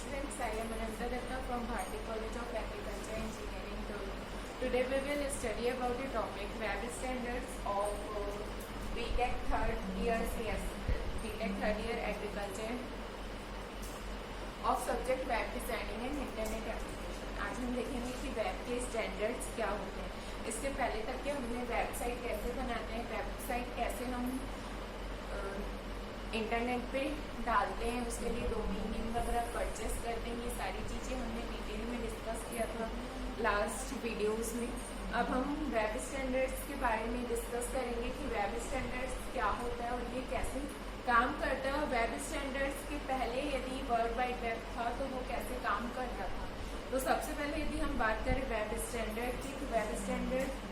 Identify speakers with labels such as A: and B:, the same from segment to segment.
A: students, I am Ananta Datta from Bharati College of Agriculture Engineering, Dholi. Today we will study about the topic Web Standards of BTech third year Agriculture of subject Web Designing and Internet Application. आज हम देखेंगे कि web के standards क्या होते हैं। इससे पहले तक कि हमने वेबसाइट कैसे बनाते हैं, वेबसाइट कैसे हम इंटरनेट पे डालते हैं, उसके लिए डोमेन नेम वगैरह परचेस करते हैं, ये सारी चीज़ें हमने डिटेल में डिस्कस किया था लास्ट वीडियोस में। अब हम वेब स्टैंडर्ड्स के बारे में डिस्कस करेंगे कि वेब स्टैंडर्ड्स क्या होता है और ये कैसे काम करता है। वेब स्टैंडर्ड्स के पहले यदि वर्ल्ड वाइड वेब था तो वो कैसे काम करता था। तो सबसे पहले यदि हम बात करें वेब स्टैंडर्ड की, तो वेब स्टैंडर्ड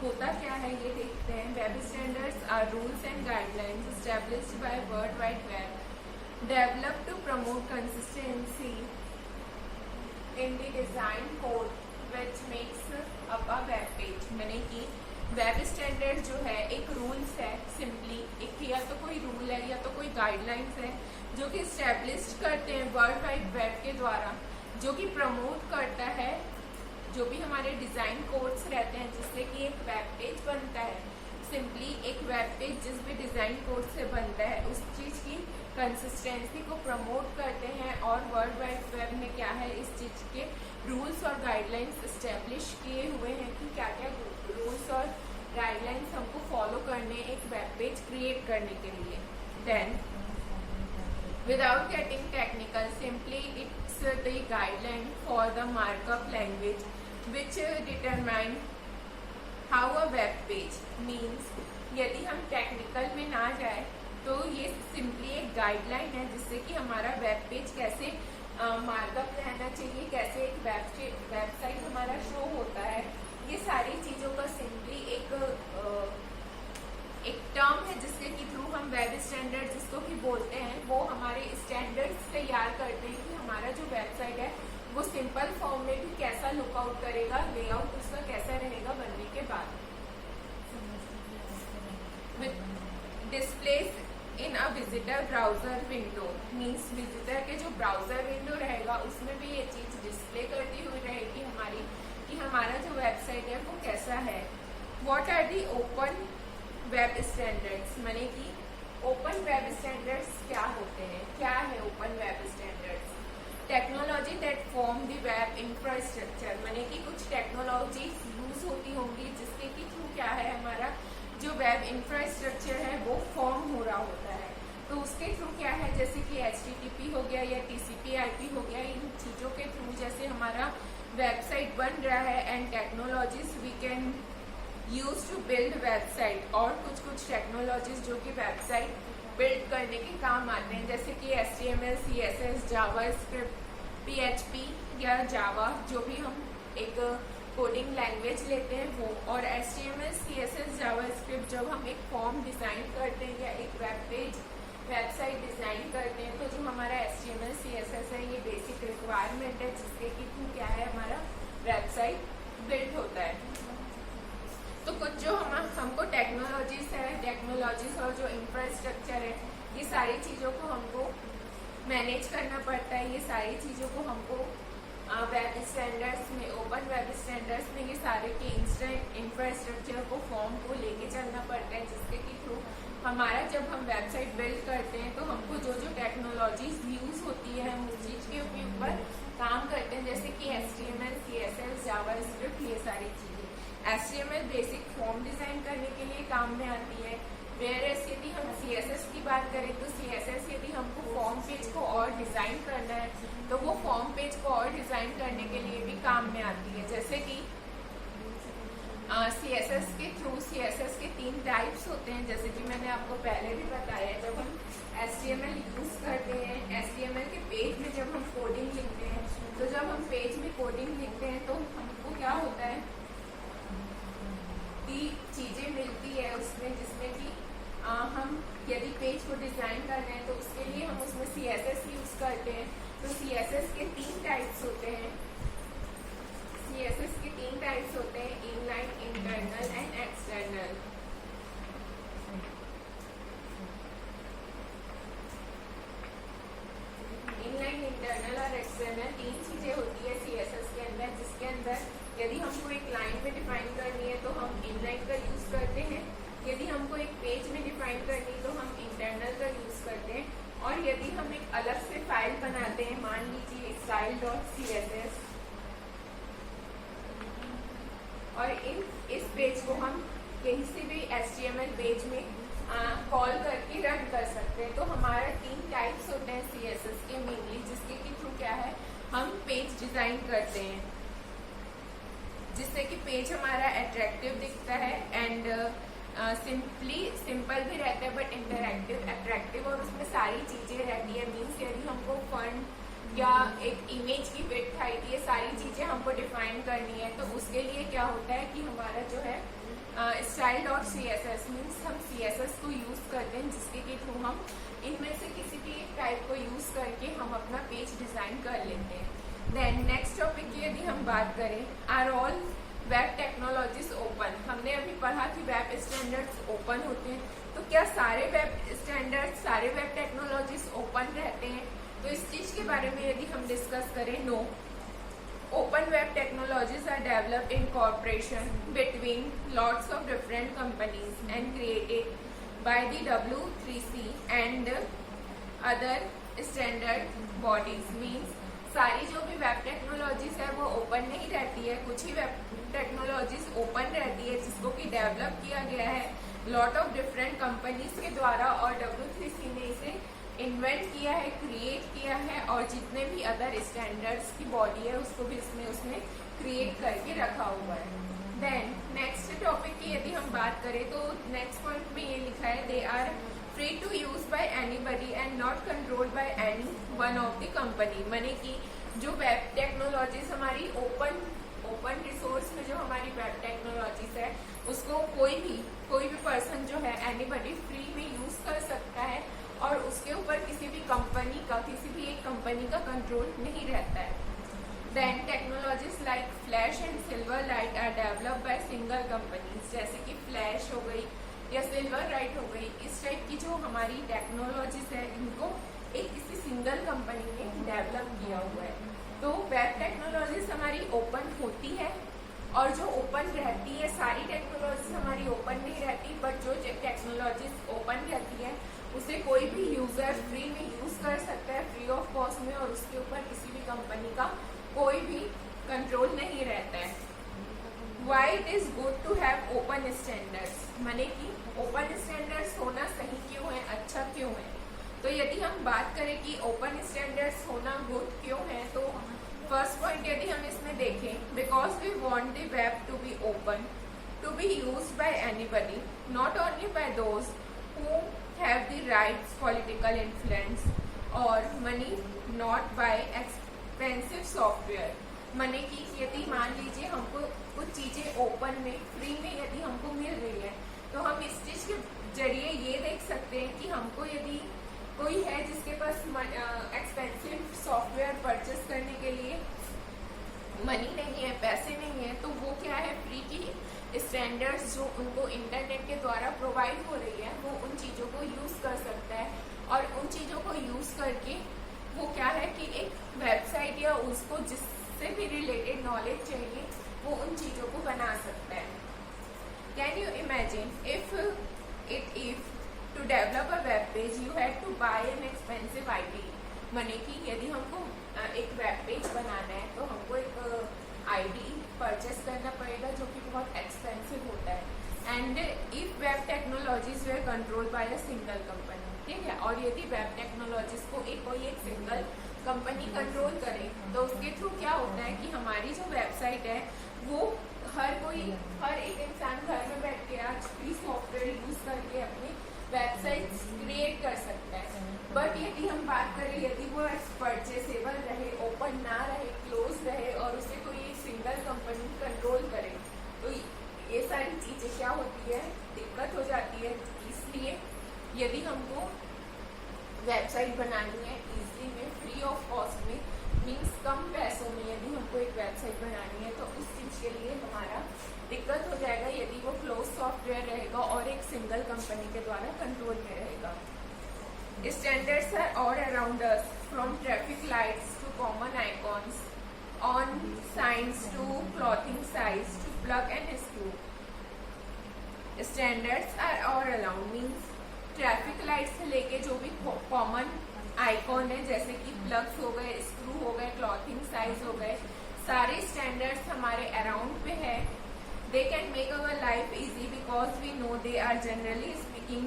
A: होता क्या है ये देखते हैं। Web standards are rules and guidelines established by world wide web developed to promote consistency in the design code which makes up a web page. माने कि वेब स्टैंडर्ड जो है एक रूल्स है, सिंपली एक या तो कोई रूल है या तो कोई गाइडलाइंस है जो कि एस्टैब्लिश्ड करते हैं वर्ल्ड वाइड वेब के द्वारा, जो कि प्रमोट करता है जो भी हमारे डिजाइन कोड्स रहते हैं जिससे कि एक वेब पेज बनता है। सिंपली एक वेब पेज जिस भी डिजाइन कोड से बनता है उस चीज की कंसिस्टेंसी को प्रमोट करते हैं। और वर्ल्ड वाइड वेब में क्या है, इस चीज के रूल्स और गाइडलाइंस एस्टेब्लिश किए हुए हैं कि क्या क्या रूल्स और गाइडलाइंस हमको फॉलो करने एक वेब पेज क्रिएट करने के लिए। Then without getting technical, simply it's the guideline for the markup language which determine how a web page means। यदि हम टेक्निकल में ना जाए तो ये सिंपली एक गाइडलाइन है जिससे कि हमारा वेब पेज कैसे मार्कअप रहना चाहिए, कैसे एक वेबसाइट हमारा शो होता है, ये सारी चीज़ों का सिंपली एक टर्म है जिसके के थ्रू हम वेब स्टैंडर्ड जिसको कि बोलते हैं वो हमारे स्टैंडर्ड्स तैयार करते हैं कि हमारा जो वेबसाइट है वो सिंपल फॉर्म में भी कैसा लुकआउट करेगा, लेआउट उसका कैसा रहेगा बनने के बाद। Displace in a visitor browser window means visitor के जो ब्राउजर विंडो रहेगा उसमें भी ये चीज डिस्प्ले करती हुई रहेगी हमारी कि हमारा जो वेबसाइट है वो कैसा है। What are the open web standards, माने कि ओपन वेब स्टैंडर्ड्स क्या होते हैं, क्या है open web standards. Technology that form the web infrastructure, माने कि कुछ टेक्नोलॉजी यूज होती होंगी जिसके कि थ्रू क्या है हमारा जो वेब इंफ्रास्ट्रक्चर है वो फॉर्म हो रहा होता है। तो उसके थ्रू क्या है, जैसे कि HTTP हो गया या TCP/IP हो गया, इन चीज़ों के थ्रू जैसे हमारा वेबसाइट बन रहा है। And technologies we can use to build website, और कुछ टेक्नोलॉजीज जो कि वेबसाइट बिल्ड करने के काम आते हैं, जैसे कि HTML, CSS, जावास्क्रिप्ट, PHP या जावा जो भी हम एक कोडिंग लैंग्वेज लेते हैं वो। और HTML, CSS, जावास्क्रिप्ट जब हम एक फॉर्म डिज़ाइन करते हैं या एक वेबसाइट डिज़ाइन करते हैं तो जो हमारा HTML, CSS है ये बेसिक रिक्वायरमेंट है जिसके कि थ्रू क्या है हमारा वेबसाइट बिल्ड होता है। तो कुछ जो हमको टेक्नोलॉजीज और जो इंफ्रास्ट्रक्चर है ये सारी चीज़ों को हमको मैनेज करना पड़ता है। ये सारी चीज़ों को हमको वेब स्टैंडर्ड्स में, ओपन वेब स्टैंडर्ड्स में ये सारे के इंफ्रास्ट्रक्चर को फॉर्म को लेके चलना पड़ता है जिसके के थ्रू हमारा जब हम वेबसाइट बिल्ड करते हैं तो हमको जो टेक्नोलॉजीज यूज होती है हम उस चीज़ के ऊपर काम करते हैं, जैसे कि HTML, CSS, जावास्क्रिप्ट ये सारी चीज़ें। HTML बेसिक फॉर्म डिज़ाइन करने के लिए काम में आती है। वेयरएस यदि हम CSS की बात करें तो CSS यदि हमको फॉर्म पेज को और डिज़ाइन करना है तो वो फॉर्म पेज को और डिज़ाइन करने के लिए भी काम में आती है। जैसे कि CSS के थ्रू CSS के 3 टाइप्स होते हैं, जैसे कि मैंने आपको पहले भी बताया है। जब हम HTML यूज़ करते हैं, HTML के पेज में जब हम कोडिंग लिखते हैं तो जब हम पेज में कोडिंग लिखते हैं तो हमको क्या होता है कि चीज़ें मिलती है उसमें जिसमें कि हम यदि पेज को डिज़ाइन कर रहे हैं तो उसके लिए हम उसमें CSS यूज़ करते हैं। तो CSS के 3 टाइप्स होते हैं। CSS के 3 टाइप्स होते हैं, inline, internal and external. Inline internal और एक्सटर्नल, तीन चीजें होती है CSS के अंदर, जिसके अंदर यदि हमको एक लाइन में डिफाइन करनी है तो हम इनलाइन का यूज करते हैं, यदि हमको एक पेज में डिफाइन करनी है तो हम इंटरनल का यूज करते हैं, और यदि हम एक अलग से फाइल बनाते हैं, मान लीजिए style.css, और इस पेज को हम किसी भी HTML पेज में कॉल करके रन कर सकते हैं। तो हमारा तीन टाइप्स होते हैं CSS के मेनली, जिसके के थ्रू क्या है हम पेज डिजाइन करते हैं, जिससे कि पेज हमारा अट्रैक्टिव दिखता है एंड सिंपल भी रहता है बट इंटरैक्टिव, अट्रैक्टिव, और उसमें सारी चीजें रहती है। मीन्स यदि हमको फॉन्ट या एक इमेज की विड्थ हाइट, ये सारी चीजें हमको डिफाइन करनी है, तो उसके लिए क्या होता है कि हमारा जो है style.css मीन्स हम CSS को यूज करते हैं, जिसके के थ्रू हम इनमें से किसी भी एक टाइप को यूज करके हम अपना पेज डिजाइन कर लेते हैं। देन नेक्स्ट टॉपिक की यदि हम बात करें, are all web technologies open. हमने अभी पढ़ा कि वेब स्टैंडर्ड्स ओपन होते हैं, तो क्या सारे वेब स्टैंडर्ड्स, सारे वेब टेक्नोलॉजीज ओपन रहते हैं? तो इस चीज के बारे में यदि हम डिस्कस करें, no, open web technologies are developed in cooperation between lots of different companies and created by the W3C and other standard bodies। means सारी जो भी वेब टेक्नोलॉजीज है वो ओपन नहीं रहती है, कुछ ही वेब टेक्नोलॉजीज ओपन रहती है जिसको कि डेवलप किया गया है लॉट ऑफ डिफरेंट कंपनीज के द्वारा, और W3C ने इसे इन्वेंट किया है, क्रिएट किया है, और जितने भी अदर स्टैंडर्ड्स की बॉडी है उसको भी उसने क्रिएट करके रखा हुआ है। देन नेक्स्ट टॉपिक की यदि हम बात करें तो नेक्स्ट पॉइंट में ये लिखा है, they are free to use by anybody and not controlled by any one of the company. माने कि जो वेब टेक्नोलॉजीज हमारी ओपन रिसोर्स में जो हमारी वेब टेक्नोलॉजीज है उसको कोई भी पर्सन जो है एनीबडी फ्री में यूज कर सकता है, और उसके ऊपर किसी भी एक कंपनी का कंट्रोल नहीं रहता है। Then technologies like Flash and Silverlight are developed by single companies, जैसे कि फ्लैश हो गई या सिल्वर लाइट हो गई, इस टाइप की जो हमारी टेक्नोलॉजीज है इनको एक किसी सिंगल कंपनी ने डेवलप किया हुआ है। तो वेब टेक्नोलॉजीज हमारी ओपन होती है, और जो ओपन रहती है, सारी टेक्नोलॉजीज हमारी ओपन नहीं रहती, बट जो टेक्नोलॉजीज ओपन रहती है उसे कोई भी यूजर फ्री में यूज कर सकता है, फ्री ऑफ कॉस्ट में, और उसके ऊपर किसी भी कंपनी का कोई भी कंट्रोल नहीं रहता है। Why it is good to have open standards, माने कि ओपन स्टैंडर्ड्स होना सही क्यों है, अच्छा क्यों है? तो यदि हम बात करें कि ओपन स्टैंडर्ड्स होना गुड क्यों है, तो फर्स्ट पॉइंट यदि हम इसमें देखें, because we want the web to be open, to be used by anybody, not only by those who have the rights, political influence or money, not by expensive software। माने कि यदि मान लीजिए हमको कुछ चीजें ओपन में फ्री में यदि हमको मिल रही है, तो हम इस चीज के जरिए ये देख सकते हैं कि हमको यदि कोई है जिसके पास एक्सपेंसिव सॉफ्टवेयर परचेस करने के लिए मनी नहीं है, पैसे नहीं है, तो वो क्या है, फ्री की स्टैंडर्ड्स जो उनको इंटरनेट के द्वारा प्रोवाइड हो रही है वो उन चीज़ों को यूज़ कर सकता है, और उन चीज़ों को यूज़ करके वो क्या है कि एक वेबसाइट या उसको जिससे भी रिलेटेड नॉलेज चाहिए वो उन चीज़ों को बना सकता है। Can you imagine if to develop a web page you have to buy an expensive ID. माने कि यदि हमको एक वेब पेज बनाना है तो हमको एक आईडी परचेस करना पड़ेगा जो कि बहुत एक्सपेंसिव होता है। And if web technologies were control by a single company, ठीक है, और यदि वेब टेक्नोलॉजीज को कोई एक सिंगल कंपनी कंट्रोल करे तो उसके थ्रू क्या होता है कि हमारी जो वेबसाइट है वो हर एक इंसान घर में बैठ के आज फ्री सॉफ्टवेयर यूज करके अपनी वेबसाइट क्रिएट कर सकता है। बट यदि हम बात करें यदि वो परचेसेबल रहे, ओपन ना रहे, क्लोज रहे, और उसे कोई सिंगल कंपनी कंट्रोल करे, तो ये सारी चीजें क्या होती है, दिक्कत हो जाती है। इसलिए यदि हमको वेबसाइट बनानी है इजीली में, फ्री ऑफ कॉस्ट में, मीन्स कम पैसों में यदि हमको एक वेबसाइट बनानी है, तो उस चीज के लिए हमारा दिक्कत हो जाएगा यदि वो क्लोज सॉफ्टवेयर रहेगा और एक सिंगल कंपनी के द्वारा कंट्रोल में रहेगा। Standards are all around us, from traffic lights to common icons, on signs to clothing size to plug and screw. Standards are all around means traffic light से लेके जो भी कॉमन आइकॉन है जैसे कि प्लग्स हो गए, स्क्रू हो गए, क्लॉथिंग साइज हो गए, सारे स्टैंडर्ड्स हमारे अराउंड पे है. They can make our life easy because we know they are generally speaking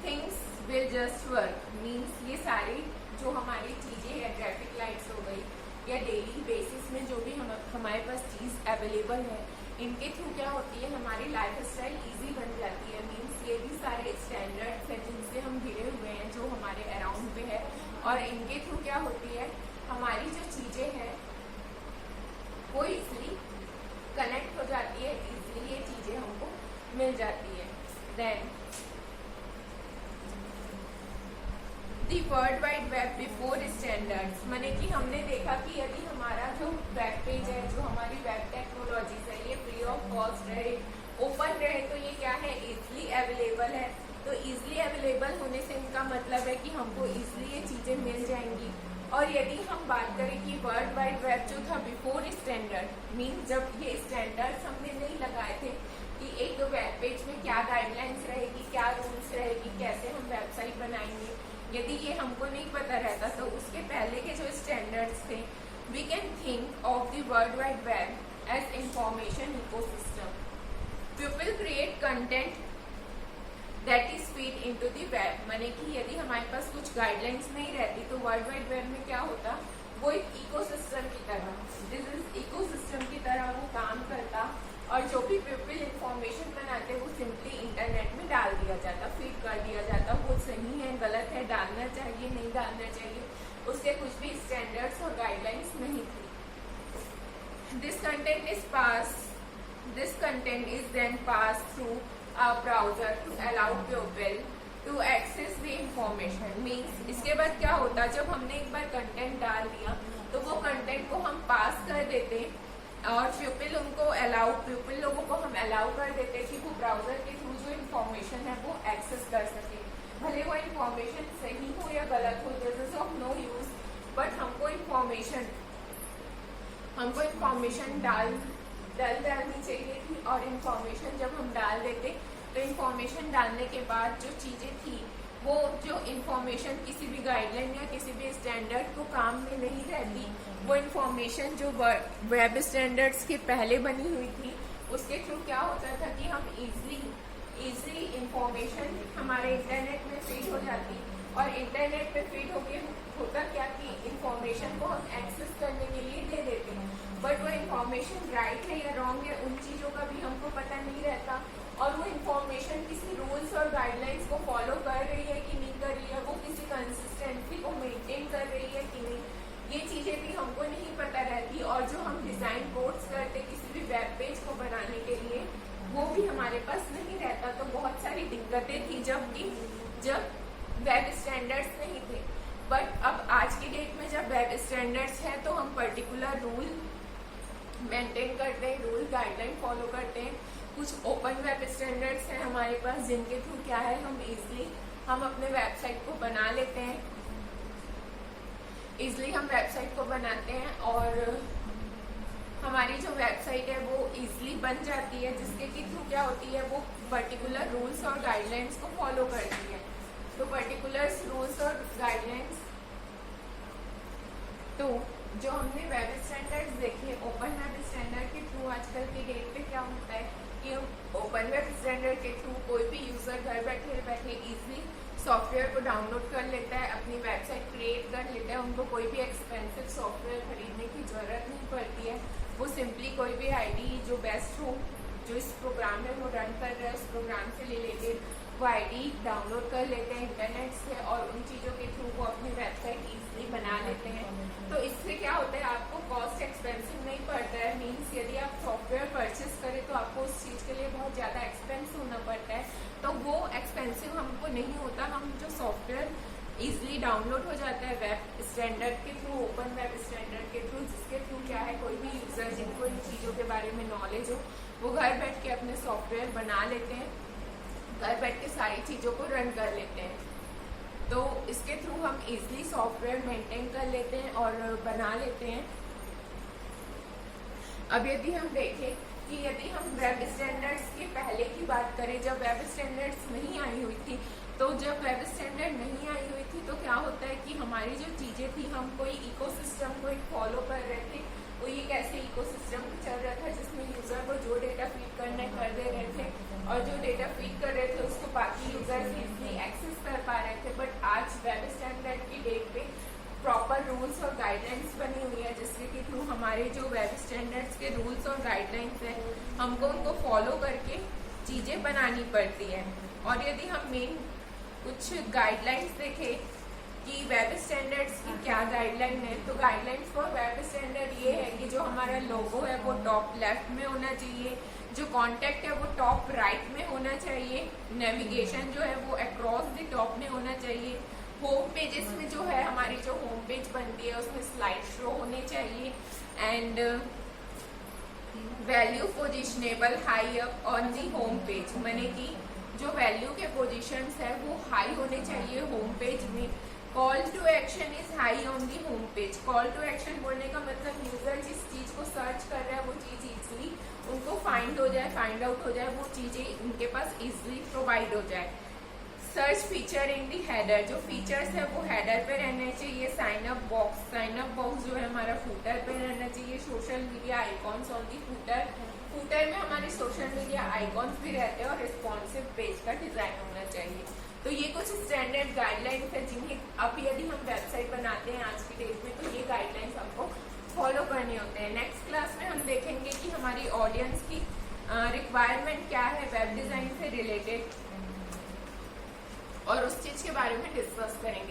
A: things will just work. Means ये सारी जो हमारी चीजें हैं, ट्रैफिक लाइट्स हो गई या डेली बेसिस में जो भी हमारे पास चीज अवेलेबल है, इनके थ्रू क्या होती है हमारी लाइफ स्टाइल ईजी बन जाती है. मीन्स ये भी सारे स्टैंडर्ड्स हैं जिनसे हम घिरे हुए हैं जो हमारे अराउंड पे है, और इनके थ्रू क्या होती है हमारी जो चीजें हैं वो इजली कनेक्ट हो जाती है, इजली ये चीजें हमको मिल जाती है. Then the world wide web before standards, माने कि हमने देखा कि यदि हमारा जो वेब पेज है, जो हमारी वेब टेक्नोलॉजीज है, ये फ्री ऑफ कॉस्ट रहे, ओपन रहे, तो ये क्या है इजली अवेलेबल है. तो इजली अवेलेबल होने से इनका मतलब है कि हमको इजली ये चीजें मिल जाएंगी. और यदि हम बात करें कि वर्ल्ड वाइड वेब जो था बिफोर स्टैंडर्ड, मीन जब ये स्टैंडर्ड्स हमने नहीं लगाए थे कि एक वेब पेज में क्या गाइडलाइंस रहेगी, क्या रूल्स रहेगी, कैसे हम वेबसाइट बनाएंगे, यदि ये हमको नहीं पता रहता तो उसके पहले के जो स्टैंडर्ड्स थे, we can think of the world wide web as information ecosystem. People create content that is feed into the web. माने कि यदि हमारे पास कुछ गाइडलाइंस नहीं रहती तो वर्ल्ड वाइड वेब में क्या होता, वो एक इकोसिस्टम की तरह, दिस इज इकोसिस्टम की तरह वो काम करता, और जो भी पीपल इंफॉर्मेशन बनाते वो सिंपली इंटरनेट में डाल दिया जाता, फीड कर दिया जाता. वो सही है, गलत है, डालना चाहिए, नहीं डालना चाहिए, उसके कुछ भी स्टैंडर्ड्स और गाइडलाइंस नहीं थी. This content is then pass through a browser to allow people to access the information. Means इसके बाद क्या होता, जब हमने एक बार कंटेंट डाल दिया तो वो कंटेंट को हम पास कर देते और पीपल लोगों को हम अलाउ कर देते कि वो ब्राउजर के थ्रू जो इन्फॉर्मेशन है वो एक्सेस कर सके. भले वो इन्फॉर्मेशन सही हो या गलत हो, this is of no use, but हमको इन्फॉर्मेशन डालनी चाहिए थी. और इन्फॉर्मेशन जब हम डाल देते तो इन्फॉर्मेशन डालने के बाद जो चीजें थी, वो जो इन्फॉर्मेशन किसी भी गाइडलाइन या किसी भी स्टैंडर्ड को काम में नहीं रहती. वो इन्फॉर्मेशन जो वेब स्टैंडर्ड्स के पहले बनी हुई थी उसके थ्रू क्या होता था कि हम इजली इंफॉर्मेशन हमारे इंटरनेट में फीड हो जाती. और इंटरनेट पे फीड होके होता क्या कि इंफॉर्मेशन को हम एक्सेस करने के लिए दे देते हैं, बट वो इन्फॉर्मेशन राइट है या रॉन्ग है उन चीजों का भी हमको पता नहीं रहता. और वो इन्फॉर्मेशन किसी रूल्स और गाइडलाइंस को फॉलो कर रही है कि नहीं कर रही है, वो किसी कंसिस्टेंसी को मेंटेन कर रही है कि नहीं, ये चीजें भी हमको नहीं पता रहती. और जो हम डिजाइन कोड्स करते किसी भी वेब पेज को बनाने के लिए, वो भी हमारे पास नहीं रहता. तो बहुत सारी दिक्कतें थी जब वेब स्टैंडर्ड्स नहीं थे. बट अब आज की डेट में जब वेब स्टैंडर्ड्स है तो हम पर्टिकुलर रूल मेंटेन करते हैं, रूल गाइडलाइन फॉलो करते हैं. कुछ ओपन वेब स्टैंडर्ड्स हैं हमारे पास जिनके थ्रू क्या है हम अपने वेबसाइट को बना लेते हैं, हम वेबसाइट को बनाते हैं और हमारी जो वेबसाइट है वो इजली बन जाती है, जिसके के थ्रू क्या होती है वो पर्टिकुलर रूल्स और गाइडलाइंस को फॉलो करती है. तो पर्टिकुलर रूल्स और गाइडलाइंस, तो जो हमने वेब स्टैंडर्ड्स देखे, ओपन वेब स्टैंडर्ड के थ्रू आजकल के डेट पे क्या होता है कि ओपन वेब स्टैंडर्ड के थ्रू कोई भी यूजर घर बैठे इजली सॉफ्टवेयर को डाउनलोड कर लेता है, अपनी वेबसाइट क्रिएट कर लेता है. उनको कोई भी एक्सपेंसिव सॉफ्टवेयर खरीदने की जरूरत नहीं पड़ती है. वो सिंपली कोई भी आईडी जो बेस्ट हो, जो इस प्रोग्राम में वो रन कर रहा है उस प्रोग्राम से रिलेटेड वो आईडी डाउनलोड कर लेते हैं इंटरनेट से, और उन चीज़ों के थ्रू वो अपनी वेबसाइट इजीली बना लेते हैं. तो इससे क्या होता है, आपको कॉस्ट एक्सपेंसिव नहीं पड़ता है. मीन्स यदि आप सॉफ्टवेयर परचेस करें तो आपको उस चीज़ के लिए बहुत ज़्यादा एक्सपेंस होना पड़ता है, तो वो एक्सपेंसिव हमको नहीं होता. हम जो सॉफ्टवेयर इजीली डाउनलोड हो जाता है वेब स्टैंडर्ड के थ्रू, ओपन वेब स्टैंडर्ड के थ्रू, जिसके थ्रू क्या है कोई भी यूजर जिनको इन चीज़ों के बारे में नॉलेज हो वो घर बैठ के अपने सॉफ्टवेयर बना लेते हैं, घर बैठ के सारी चीज़ों को रन कर लेते हैं. तो इस उसके थ्रू हम इजीली सॉफ्टवेयर मेंटेन कर लेते हैं और बना लेते हैं। अब यदि हम देखें कि यदि हम वेब स्टैंडर्ड्स के पहले की बात करें, जब वेब स्टैंडर्ड्स नहीं आई हुई थी, तो जब वेब स्टैंडर्ड नहीं आई हुई थी तो क्या होता है कि हमारी जो चीज़ें थी, हम कोई इकोसिस्टम को फॉलो कर रहे थे। वो एक ऐसे इकोसिस्टम चल रहा था जिसमें यूजर को जो डेटा फीड करना है कर दे रहे थे, और जो डेटा फीड कर रहे थे उसको बाकी यूजर इजीली एक्सेस कर पा रहे थे। बट आज वेब स्टैंडर्ड की डेट पे प्रॉपर रूल्स और गाइडलाइंस बनी हुई है, जिसके के थ्रू हमारे जो वेब स्टैंडर्ड्स के रूल्स और गाइडलाइंस है, हमको उनको फॉलो करके चीज़ें बनानी पड़ती है। और यदि हम मेन कुछ गाइडलाइंस देखें कि वेब स्टैंडर्ड्स की क्या गाइडलाइन है, तो गाइडलाइंस फॉर वेब स्टैंडर्ड ये है कि जो हमारा लोगो है वो टॉप लेफ्ट में होना चाहिए, जो कॉन्टेक्ट है वो टॉप राइट में होना चाहिए, नेविगेशन जो है वो अक्रॉस द टॉप में होना चाहिए, होम पेजेस में जो है हमारी जो होम पेज बनती है उसमें स्लाइड शो होने चाहिए, and value positionable high up on the home page, माने कि जो वैल्यू के पोजीशंस है वो हाई होने चाहिए होम पेज में। Call to action is high on the home page. Call to action बोलने का मतलब यूजर जिस चीज को सर्च कर रहा है वो चीज इजली उनको फाइंड हो जाए, फाइंड आउट हो जाए, वो चीजें उनके पास इजली प्रोवाइड हो जाए। Search feature in the header, जो फीचर्स है वो हेडर पे रहने चाहिए। साइन अप बॉक्स जो है हमारा फूटर पे रहना चाहिए। Social media icons on the footer में हमारे सोशल मीडिया आइकॉन्स भी रहते हैं, और रिस्पॉन्सिव पेज का डिजाइन होना चाहिए। तो ये कुछ स्टैंडर्ड गाइडलाइंस है जिन्हें अब यदि हम वेबसाइट बनाते हैं आज की डेट में, तो ये गाइडलाइंस हमको फॉलो करने होते हैं। नेक्स्ट क्लास में हम देखेंगे कि हमारी ऑडियंस की रिक्वायरमेंट क्या है वेब डिजाइन से रिलेटेड, और उस चीज के बारे में डिस्कस करेंगे।